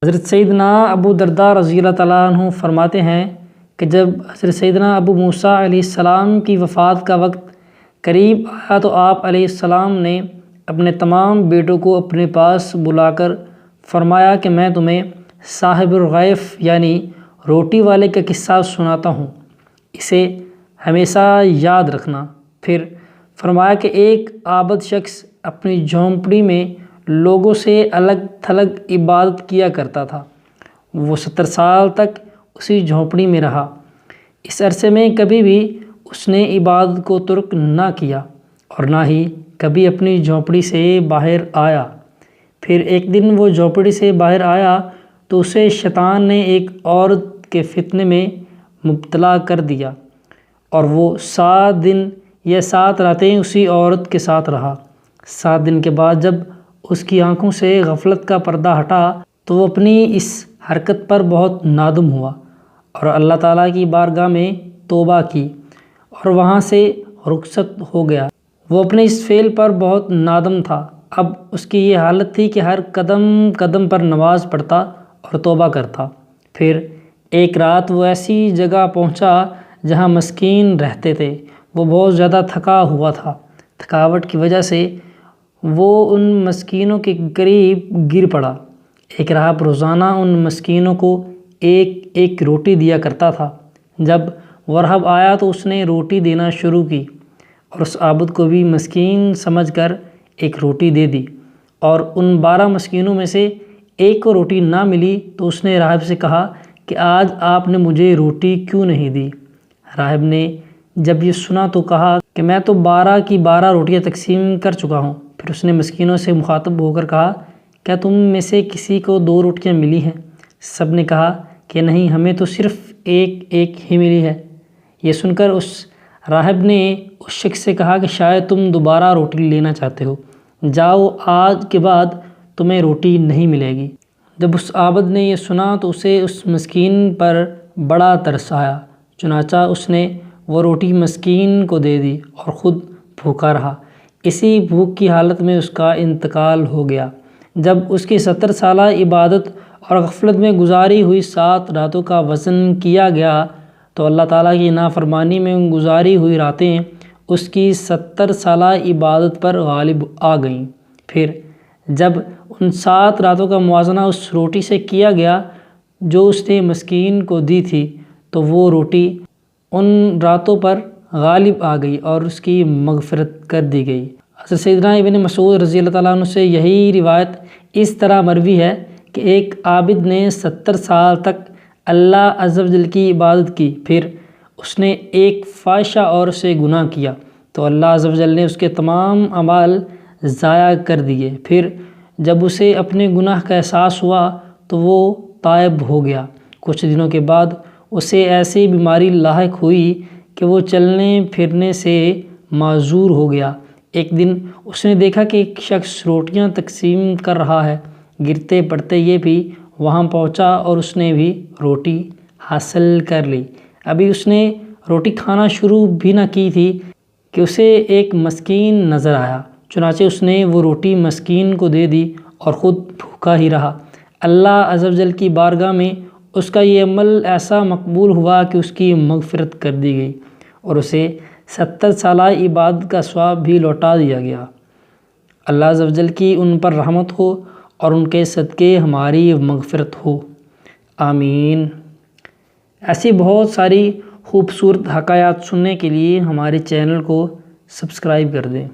حضرت سیدنا ابو درداء رضی اللہ تعالیٰ عنہ فرماتے ہیں کہ جب حضرت سیدنا ابو موسیٰ علیہ السلام کی وفات کا وقت قریب آیا تو آپ علیہ السلام نے اپنے تمام بیٹوں کو اپنے پاس بلا کر فرمایا کہ میں تمہیں صاحب الغیف یعنی روٹی والے کا قصہ سناتا ہوں، اسے ہمیشہ یاد رکھنا۔ پھر فرمایا کہ ایک عابد شخص اپنی جھونپڑی میں لوگوں سے الگ تھلگ عبادت کیا کرتا تھا۔ وہ 70 سال تک اسی جھونپڑی میں رہا۔ اس عرصے میں کبھی بھی اس نے عبادت کو ترک نہ کیا اور نہ ہی کبھی اپنی جھونپڑی سے باہر آیا۔ پھر ایک دن وہ جھونپڑی سے باہر آیا تو اسے شیطان نے ایک عورت کے فتنے میں مبتلا کر دیا اور وہ 7 دن یا 7 راتیں اسی عورت کے ساتھ رہا۔ 7 دن کے بعد جب اس کی آنکھوں سے غفلت کا پردہ ہٹا تو وہ اپنی اس حرکت پر بہت نادم ہوا اور اللہ تعالیٰ کی بارگاہ میں توبہ کی اور وہاں سے رخصت ہو گیا۔ وہ اپنے اس فعل پر بہت نادم تھا۔ اب اس کی یہ حالت تھی کہ ہر قدم قدم پر نماز پڑھتا اور توبہ کرتا۔ پھر ایک رات وہ ایسی جگہ پہنچا جہاں مسکین رہتے تھے۔ وہ بہت زیادہ تھکا ہوا تھا۔ تھکاوٹ کی وجہ سے وہ ان مسکینوں کے قریب گر پڑا۔ ایک راہب روزانہ ان مسکینوں کو ایک ایک روٹی دیا کرتا تھا۔ جب وہ راہب آیا تو اس نے روٹی دینا شروع کی اور اس عابد کو بھی مسکین سمجھ کر ایک روٹی دے دی، اور ان 12 مسکینوں میں سے ایک کو روٹی نہ ملی تو اس نے راہب سے کہا کہ آج آپ نے مجھے روٹی کیوں نہیں دی؟ راہب نے جب یہ سنا تو کہا کہ میں تو 12 کی 12 روٹیاں تقسیم کر چکا ہوں۔ پھر اس نے مسکینوں سے مخاطب ہو کر کہا، کیا تم میں سے کسی کو 2 روٹیاں ملی ہیں؟ سب نے کہا کہ نہیں، ہمیں تو صرف ایک ہی ملی ہے۔ یہ سن کر اس راہب نے اس شخص سے کہا کہ شاید تم دوبارہ روٹی لینا چاہتے ہو، جاؤ، آج کے بعد تمہیں روٹی نہیں ملے گی۔ جب اس عابد نے یہ سنا تو اسے اس مسکین پر بڑا ترس آیا، چنانچہ اس نے وہ روٹی مسکین کو دے دی اور خود بھوکا رہا۔ اسی بھوک کی حالت میں اس کا انتقال ہو گیا۔ جب اس کی 70 سالہ عبادت اور غفلت میں گزاری ہوئی 7 راتوں کا وزن کیا گیا تو اللہ تعالیٰ کی نافرمانی میں گزاری ہوئی راتیں اس کی 70 سالہ عبادت پر غالب آ گئیں۔ پھر جب ان 7 راتوں کا موازنہ اس روٹی سے کیا گیا جو اس نے مسکین کو دی تھی تو وہ روٹی ان راتوں پر غالب آ گئی اور اس کی مغفرت کر دی گئی۔ حضرت سیدنا ابن مسعود رضی اللہ تعالیٰ عنہ سے یہی روایت اس طرح مروی ہے کہ ایک عابد نے 70 سال تک اللہ عز و جل کی عبادت کی، پھر اس نے ایک فاحشہ عورت سے گناہ کیا تو اللہ عز و جل نے اس کے تمام اعمال ضائع کر دیے۔ پھر جب اسے اپنے گناہ کا احساس ہوا تو وہ تائب ہو گیا۔ کچھ دنوں کے بعد اسے ایسی بیماری لاحق ہوئی کہ وہ چلنے پھرنے سے معذور ہو گیا۔ ایک دن اس نے دیکھا کہ ایک شخص روٹیاں تقسیم کر رہا ہے۔ گرتے پڑتے یہ بھی وہاں پہنچا اور اس نے بھی روٹی حاصل کر لی۔ ابھی اس نے روٹی کھانا شروع بھی نہ کی تھی کہ اسے ایک مسکین نظر آیا، چنانچہ اس نے وہ روٹی مسکین کو دے دی اور خود بھوکا ہی رہا۔ اللہ عز و جل کی بارگاہ میں اس کا یہ عمل ایسا مقبول ہوا کہ اس کی مغفرت کر دی گئی اور اسے 70 سالہ عبادت کا ثواب بھی لوٹا دیا گیا۔ اللہ عز و جل کی ان پر رحمت ہو اور ان کے صدقے ہماری مغفرت ہو، آمین۔ ایسی بہت ساری خوبصورت حکایات سننے کے لیے ہمارے چینل کو سبسکرائب کر دیں۔